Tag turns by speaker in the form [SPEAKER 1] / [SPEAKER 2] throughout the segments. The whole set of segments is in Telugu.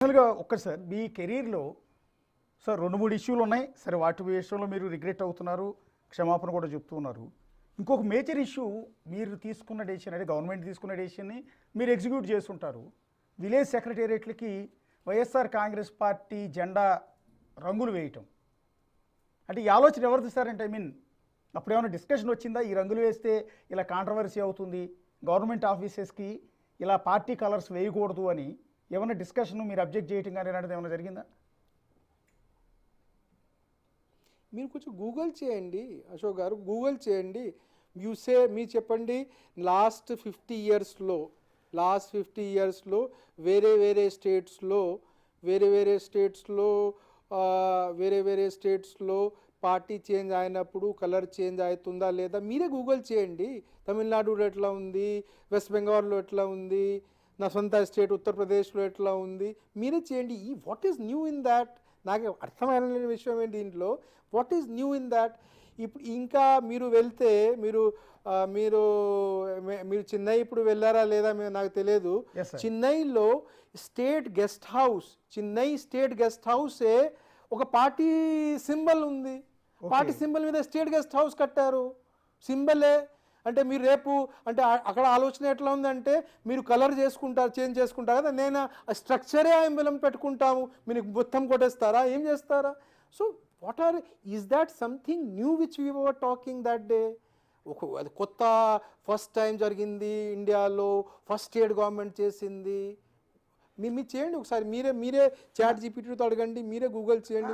[SPEAKER 1] ఫైనల్గా ఒక్కటి సార్, మీ కెరీర్లో సార్ 2-3 ఇష్యూలు ఉన్నాయి. సరే, వాటి విషయంలో మీరు రిగ్రెట్ అవుతున్నారు, క్షమాపణ కూడా చెప్తూ ఉన్నారు. ఇంకొక మేజర్ ఇష్యూ, మీరు తీసుకున్న డెసిషన్ అంటే గవర్నమెంట్ తీసుకున్న డెసిషన్ని మీరు ఎగ్జిక్యూట్ చేస్తుంటారు. విలేజ్ సెక్రటేరియట్లకి వైఎస్ఆర్ కాంగ్రెస్ పార్టీ జెండా రంగులు వేయటం అంటే ఈ ఆలోచన ఎవరిది సార్? అంటే అప్పుడు ఏమైనా డిస్కషన్ వచ్చిందా, ఈ రంగులు వేస్తే ఇలా కాంట్రవర్సీ అవుతుంది, గవర్నమెంట్ ఆఫీసెస్కి ఇలా పార్టీ కలర్స్ వేయకూడదు అని ఏమైనా డిస్కషన్, మీరు అబ్జెక్ట్ చేయటం కానీ ఇలాంటిది ఏమైనా జరిగిందా?
[SPEAKER 2] మీరు కొంచెం గూగుల్ చేయండి అశోక్ గారు, గూగుల్ చేయండి. మీరు చెప్పండి, లాస్ట్ 50 ఇయర్స్లో వేరే వేరే స్టేట్స్లో పార్టీ చేంజ్ అయినప్పుడు కలర్ చేంజ్ అవుతుందా లేదా మీరే గూగుల్ చేయండి. తమిళనాడులో ఎట్లా ఉంది, వెస్ట్ బెంగాల్లో ఎట్లా ఉంది, నా సొంత స్టేట్ ఉత్తరప్రదేశ్లో ఎట్లా ఉంది, మీరే చేయండి. What is new in that? నాకు అర్థమైన విషయం ఏంటి దీంట్లో, what is new in that? ఇప్పుడు ఇంకా మీరు వెళ్తే మీరు చెన్నై ఇప్పుడు వెళ్ళారా లేదా నాకు తెలియదు. చెన్నైలో చెన్నై స్టేట్ గెస్ట్ హౌసే ఒక పార్టీ సింబల్ ఉంది. పార్టీ సింబల్ మీద స్టేట్ గెస్ట్ హౌస్ కట్టారు, సింబలే. అంటే మీరు రేపు అంటే అక్కడ ఆలోచన ఎట్లా ఉందంటే, మీరు కలర్ చేంజ్ చేసుకుంటారు కదా, నేను స్ట్రక్చరే ఎంబలం పెట్టుకుంటాము, మీరు మొత్తం కొట్టేస్తారా, ఏం చేస్తారా? So is that something new which we were talking that day? అది కొత్త, ఫస్ట్ టైం జరిగింది ఇండియాలో, ఫస్ట్ స్టేట్ గవర్నమెంట్ చేసింది. మీరు చేయండి ఒకసారి, మీరే చాట్ జీపీటీతో అడగండి, మీరే గూగుల్ చేయండి.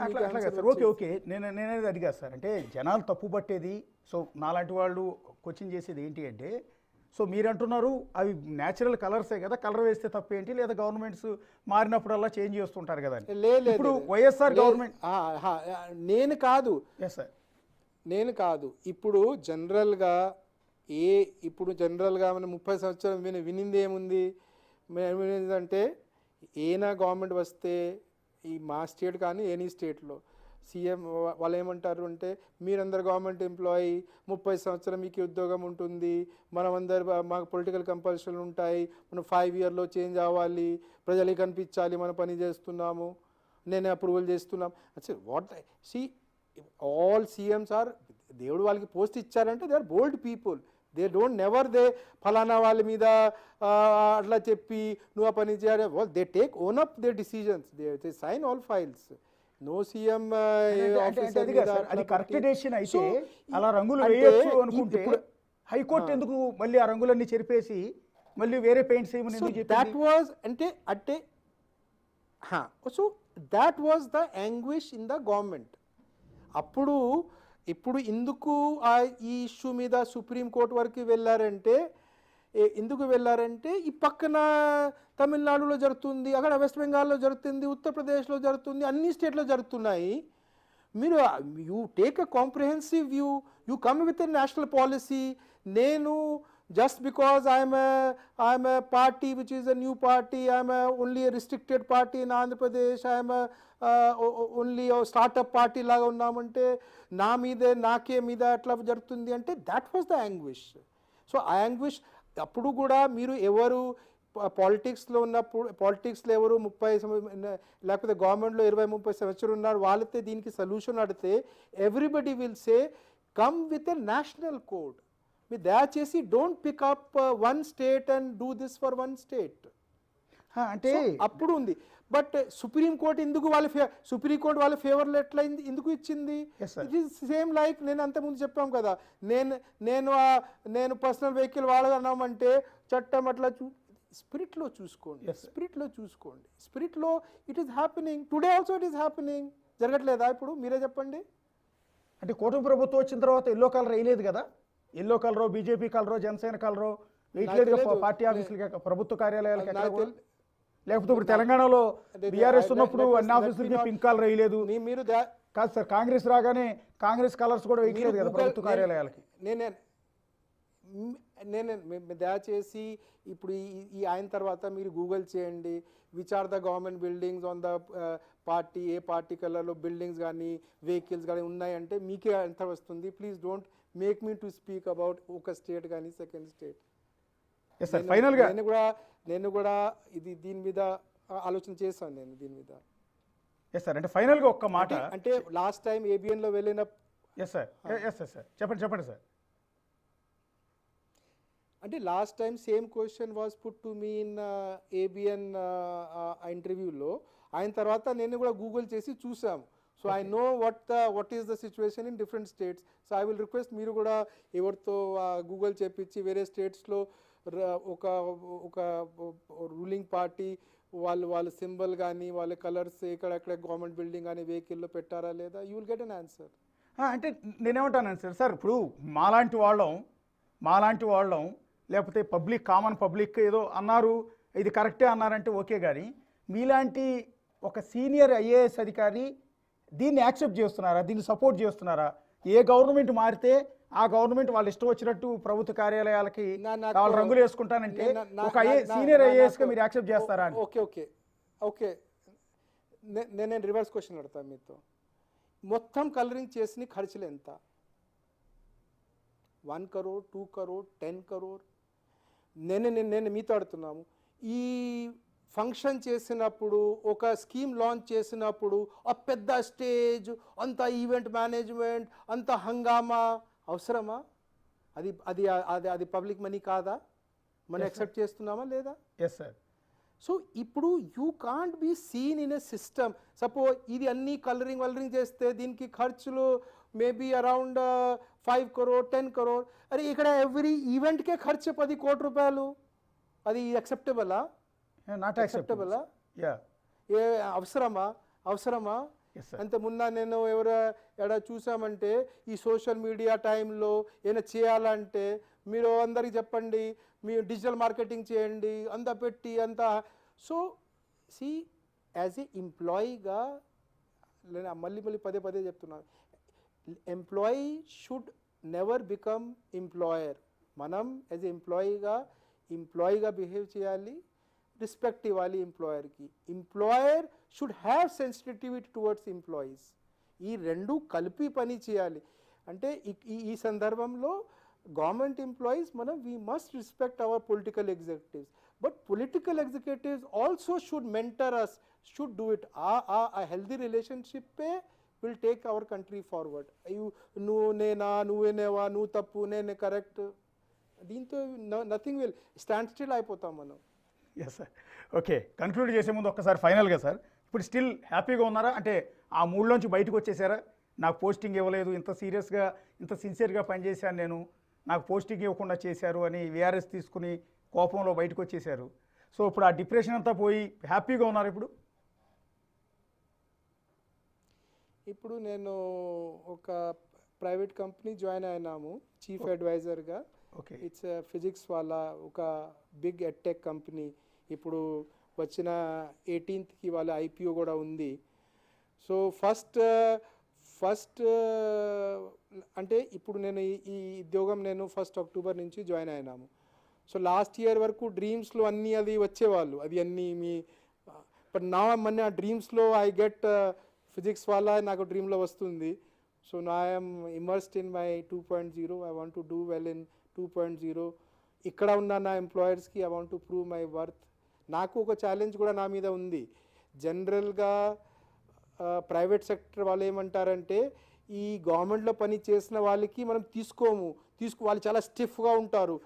[SPEAKER 1] ఓకే, నేనేది అడిగా సార్, అంటే జనాలు తప్పు పట్టేది, సో నాలాంటి వాళ్ళు క్వశ్చన్ చేసేది ఏంటి అంటే, సో మీరు అంటున్నారు అవి న్యాచురల్ కలర్సే కదా, కలర్ వేస్తే తప్పేంటి, లేదా గవర్నమెంట్స్ మారినప్పుడల్లా చేంజ్ చేస్తుంటారు కదా.
[SPEAKER 2] ఇప్పుడు
[SPEAKER 1] వైఎస్ఆర్ గవర్నమెంట్
[SPEAKER 2] నేను కాదు ఇప్పుడు జనరల్గా మనం 30 సంవత్సరం వినింది ఏముంది అంటే, ఏనా గవర్నమెంట్ వస్తే ఈ మా స్టేట్ కానీ ఎనీ స్టేట్లో సీఎం వాళ్ళు ఏమంటారు అంటే, మీరందరు గవర్నమెంట్ ఎంప్లాయీ, 30 సంవత్సరం మీకు ఉద్యోగం ఉంటుంది, మాకు పొలిటికల్ కంపల్షన్ ఉంటాయి, మనం 5 ఇయర్లో చేంజ్ అవ్వాలి, ప్రజలకి కనిపించాలి మనం పని చేస్తున్నాము, నేను అప్రూవల్ చేస్తున్నాం. ఆల్ సీఎంస్ ఆర్, దేవుడు వాళ్ళకి పోస్ట్ ఇచ్చారంటే they are bold people. They ఫలానా వాళ్ళ మీద అట్లా చెప్పి నువ్వు ఆ పని చేయాలి. They take own up they decisions, they sign all files. No CM
[SPEAKER 1] అది కరెక్ట్ డెసిషన్ అయితే అలా రంగులు వేయొచ్చు అనుకుంటే, హైకోర్టు ఎందుకు మళ్ళీ ఆ రంగులన్నీ చెరిపేసి మళ్ళీ వేరే పెయింట్స్ ఏమని ఎందుకు చెప్పింది?
[SPEAKER 2] That was so that was the anguish in the government. ఇప్పుడు ఎందుకు ఈ ఇష్యూ మీద సుప్రీంకోర్టు వరకు వెళ్ళారంటే, ఈ పక్కన తమిళనాడులో జరుగుతుంది, అక్కడ వెస్ట్ బెంగాల్లో జరుగుతుంది, ఉత్తరప్రదేశ్లో జరుగుతుంది, అన్ని స్టేట్లో జరుగుతున్నాయి. మీరు you take a comprehensive view, you come with a national policy. నేను just because I'm a party which is a new party, I'm only a restricted party in Andhra Pradesh, I'm only a startup party laga unnamante naake meeda atla jarugutundi ante, that was the anguish. So ఆ anguish అప్పుడు కూడా మీరు ఎవరు పాలిటిక్స్లో ఉన్నప్పుడు, పాలిటిక్స్లో ఎవరు 30 లేకపోతే గవర్నమెంట్లో 20-30 సంవత్సరాలు ఉన్నారు, వాళ్ళతో దీనికి సొల్యూషన్ అడిగితే everybody will say come with a national code. మీరు దయచేసి don't pick up one state and do this for one state
[SPEAKER 1] అంటే
[SPEAKER 2] అప్పుడు ఉంది. బట్ సుప్రీంకోర్టు ఎందుకు సుప్రీంకోర్టు వాళ్ళ ఫేవర్లో ఎట్లా ఎందుకు ఇచ్చింది? ఇట్ ఈస్ సేమ్ లైక్ నేను అంతకుముందు చెప్పాం కదా, నేను పర్సనల్ వెహికల్ వాడగలమంటే చట్టం అట్లా స్పిరిట్లో చూసుకోండి. స్పిరిట్లో it is happening today also, it is happening. జరగట్లేదా ఇప్పుడు? మీరే చెప్పండి.
[SPEAKER 1] అంటే కూటమి ప్రభుత్వం వచ్చిన తర్వాత ఎల్లో కలర్ వేయలేదు కదా, ఎల్లో కలరో బీజేపీ కలరో జనసేన కలరో వేయట్లేదు పార్టీ ఆఫీసులకి, ప్రభుత్వ కార్యాలయాలకి. లేకపోతే ఇప్పుడు తెలంగాణలో బీఆర్ఎస్ ఉన్నప్పుడు అన్ని ఆఫీసులకి పింక్ కలర్ వేయలేదు.
[SPEAKER 2] మీరు
[SPEAKER 1] కాదు సార్, కాంగ్రెస్ రాగానే కాంగ్రెస్ కలర్స్ కూడా వేయట్లేదు కదా ప్రభుత్వ కార్యాలయాలకి.
[SPEAKER 2] నేను దయచేసి ఇప్పుడు ఈ అయిన తర్వాత మీరు గూగుల్ చేయండి, which are the government buildings on the party, ఏ పార్టీ కలర్లో బిల్డింగ్స్ కానీ వెహికల్స్ కానీ ఉన్నాయంటే మీకే ఎంత వస్తుంది. Please don't make me to speak about ఒక స్టేట్ కానీ సెకండ్ స్టేట్.
[SPEAKER 1] ఫైనల్గా
[SPEAKER 2] నేను కూడా దీని మీద ఆలోచన చేశాను నేను దీని మీద.
[SPEAKER 1] ఎస్ సార్, అంటే ఫైనల్గా ఒక్క మాట.
[SPEAKER 2] అంటే లాస్ట్ టైం ఏబిఎన్లో వెళ్ళిన
[SPEAKER 1] ఎస్ సార్, ఎస్ సార్, చెప్పండి సార్.
[SPEAKER 2] అంటే last time same question was put to me in ABN ఇంటర్వ్యూలో. ఆయన తర్వాత నేను కూడా గూగుల్ చేసి చూసాం. So I know what is the situation in different states. So I will request మీరు కూడా ఎవరితో గూగుల్ చేపించి వేరే స్టేట్స్లో ఒక ఒక రూలింగ్ పార్టీ వాళ్ళ సింబల్ కానీ వాళ్ళ కలర్స్ ఎక్కడెక్కడ గవర్నమెంట్ బిల్డింగ్ కానీ వెహికల్లో పెట్టారా లేదా, you will get an answer.
[SPEAKER 1] అంటే నేనేమంటాను సార్, ఇప్పుడు మాలాంటి వాళ్ళం లేకపోతే కామన్ పబ్లిక్ ఏదో అన్నారు, ఇది కరెక్టే అన్నారంటే ఓకే, కానీ మీలాంటి ఒక సీనియర్ ఐఏఎస్ అధికారి దీన్ని యాక్సెప్ట్ చేస్తున్నారా, దీన్ని సపోర్ట్ చేస్తున్నారా? ఏ గవర్నమెంట్ మారితే ఆ గవర్నమెంట్ వాళ్ళు ఇష్టం వచ్చినట్టు ప్రభుత్వ కార్యాలయాలకి వాళ్ళు రంగులు వేసుకుంటానంటే ఒక సీనియర్ ఐఏఎస్గా మీరు యాక్సెప్ట్ చేస్తారా?
[SPEAKER 2] ఓకే నేను రివర్స్ క్వశ్చన్ అడుగుతాను మీతో. మొత్తం కలరింగ్ చేసిన ఖర్చులు ఎంత? 1 crore, 2 crore, 10 crore? నేను మీతో అడుగుతున్నాము. ఈ ఫంక్షన్ చేసినప్పుడు, ఒక స్కీమ్ లాంచ్ చేసినప్పుడు ఆ పెద్ద స్టేజ్, అంత ఈవెంట్ మేనేజ్మెంట్, అంత హంగామా అవసరమా? అది అది అది అది పబ్లిక్ మనీ కాదా? మనం యాక్సెప్ట్ చేస్తున్నామా లేదా?
[SPEAKER 1] Yes sir.
[SPEAKER 2] సో ఇప్పుడు you can't be seen in a system. Suppose ఇది అన్ని కలరింగ్ చేస్తే దీనికి ఖర్చులు మేబీ అరౌండ్ 5 crore, 10 crore. అరే ఇక్కడ ఎవ్రీ ఈవెంట్కే ఖర్చు 10 కోట్ల రూపాయలు. అది యాక్సెప్టబులా?
[SPEAKER 1] నాట్ యాక్సెప్టబులా?
[SPEAKER 2] ఏ అవసరమా? అంత మున్న నేను ఎక్కడ చూసామంటే ఈ సోషల్ మీడియా టైంలో ఏమైనా చేయాలంటే మీరు అందరికి చెప్పండి, మీరు డిజిటల్ మార్కెటింగ్ చేయండి, అంత పెట్టి అంత. సో సి యాజ్ ఏ ఎంప్లాయీగా నేను మళ్ళీ పదే చెప్తున్నాను, employee should never become employer. మనం యాజ్ ఏ ఎంప్లాయీగా బిహేవ్ చేయాలి, రెస్పెక్ట్ ఇవ్వాలి ఎంప్లాయర్కి. Employer should have sensitivity towards employees. ఈ రెండు కలిపి పని చేయాలి. అంటే ఈ సందర్భంలో గవర్నమెంట్ ఎంప్లాయీస్ మనం we must respect our political executives, but political executives also should mentor us, should do it. ఆ హెల్దీ రిలేషన్షిప్పే will take our country forward. నువ్వేనేవా, నువ్వు తప్పు, నేను కరెక్ట్, దీంతో నథింగ్ విల్ స్టాండ్ స్టిల్ అయిపోతాం మనం.
[SPEAKER 1] Yes sir. ఓకే, కన్క్లూడ్ చేసే ముందు ఒక్కసారి ఫైనల్గా సార్, ఇప్పుడు స్టిల్ హ్యాపీగా ఉన్నారా? అంటే ఆ మూడ్లోంచి బయటకు వచ్చేసారా? నాకు పోస్టింగ్ ఇవ్వలేదు, ఇంత సీరియస్గా ఇంత సిన్సియర్గా పనిచేశాను నేను, నాకు పోస్టింగ్ ఇవ్వకుండా చేశారు అని వీఆర్ఎస్ తీసుకుని కోపంలో బయటకు వచ్చేసారు. సో ఇప్పుడు ఆ డిప్రెషన్ అంతా పోయి హ్యాపీగా ఉన్నారు ఇప్పుడు?
[SPEAKER 2] ఇప్పుడు నేను ఒక ప్రైవేట్ కంపెనీ జాయిన్ అయినాము చీఫ్ అడ్వైజర్గా.
[SPEAKER 1] ఓకే.
[SPEAKER 2] ఇట్స్ ఫిజిక్స్ వాళ్ళ ఒక బిగ్ ఎడ్టెక్ కంపెనీ. ఇప్పుడు వచ్చిన 18th వాళ్ళ ఐపీఓ కూడా ఉంది. సో ఫస్ట్ అంటే ఇప్పుడు నేను ఈ ఉద్యోగం నేను 1 October నుంచి జాయిన్ అయినాము. సో లాస్ట్ ఇయర్ వరకు డ్రీమ్స్లో అన్నీ అది వచ్చేవాళ్ళు, అది అన్నీ బట్ నా మొన్న డ్రీమ్స్లో ఐ గెట్ ఫిజిక్స్ వాళ్ళ నాకు డ్రీమ్లో వస్తుంది. సో నా I'm immersed in my 2.0. I want to do well in 2.0. ఇక్కడ ఉన్న నా ఎంప్లాయర్స్కి I want to prove my worth. నాకు ఒక ఛాలెంజ్ కూడా నా మీద ఉంది. జనరల్గా ప్రైవేట్ సెక్టర్ వాళ్ళు ఏమంటారంటే, ఈ గవర్నమెంట్లో పని చేసిన వాళ్ళకి మనం వాళ్ళు చాలా స్టిఫ్గా ఉంటారు,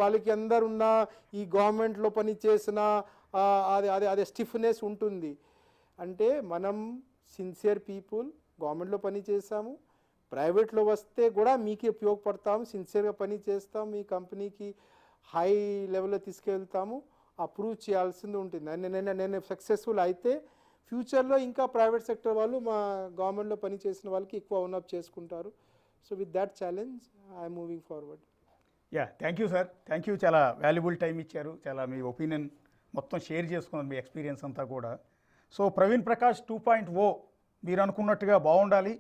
[SPEAKER 2] వాళ్ళకి అందరున్న ఈ గవర్నమెంట్లో పని చేసిన అదే స్టిఫ్నెస్ ఉంటుంది. అంటే మనం సిన్సియర్ పీపుల్, గవర్నమెంట్లో పని చేసాము, ప్రైవేట్లో వస్తే కూడా మీకే ఉపయోగపడతాము, సిన్సియర్గా పని చేస్తాం, మీ కంపెనీకి హై లెవెల్లో తీసుకెళ్తాము, అప్రూవ్ చేయాల్సింది ఉంటుంది. నేను సక్సెస్ఫుల్ అయితే ఫ్యూచర్లో ఇంకా ప్రైవేట్ సెక్టర్ వాళ్ళు మా గవర్నమెంట్లో పని చేసిన వాళ్ళకి ఎక్కువ ఓనప్ చేసుకుంటారు. So with that challenge I'm moving forward.
[SPEAKER 1] Thank you sir, thank you. చాలా వాల్యుబుల్ టైం ఇచ్చారు, చాలా మీ ఒపీనియన్ మొత్తం షేర్ చేసుకున్నారు, మీ ఎక్స్పీరియన్స్ అంతా కూడా. సో ప్రవీణ్ ప్రకాష్ 2.0 మీరు అనుకున్నట్టుగా బాగుండాలి,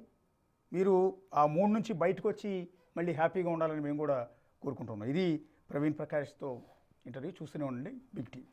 [SPEAKER 1] మీరు ఆ మూడ్ నుంచి బయటకు వచ్చి మళ్ళీ హ్యాపీగా ఉండాలని మేము కూడా కోరుకుంటున్నాం. ఇది ప్రవీణ్ ప్రకాష్తో ఇంటర్వ్యూ. చూస్తూనే ఉండండి బిగ్ టీవీ.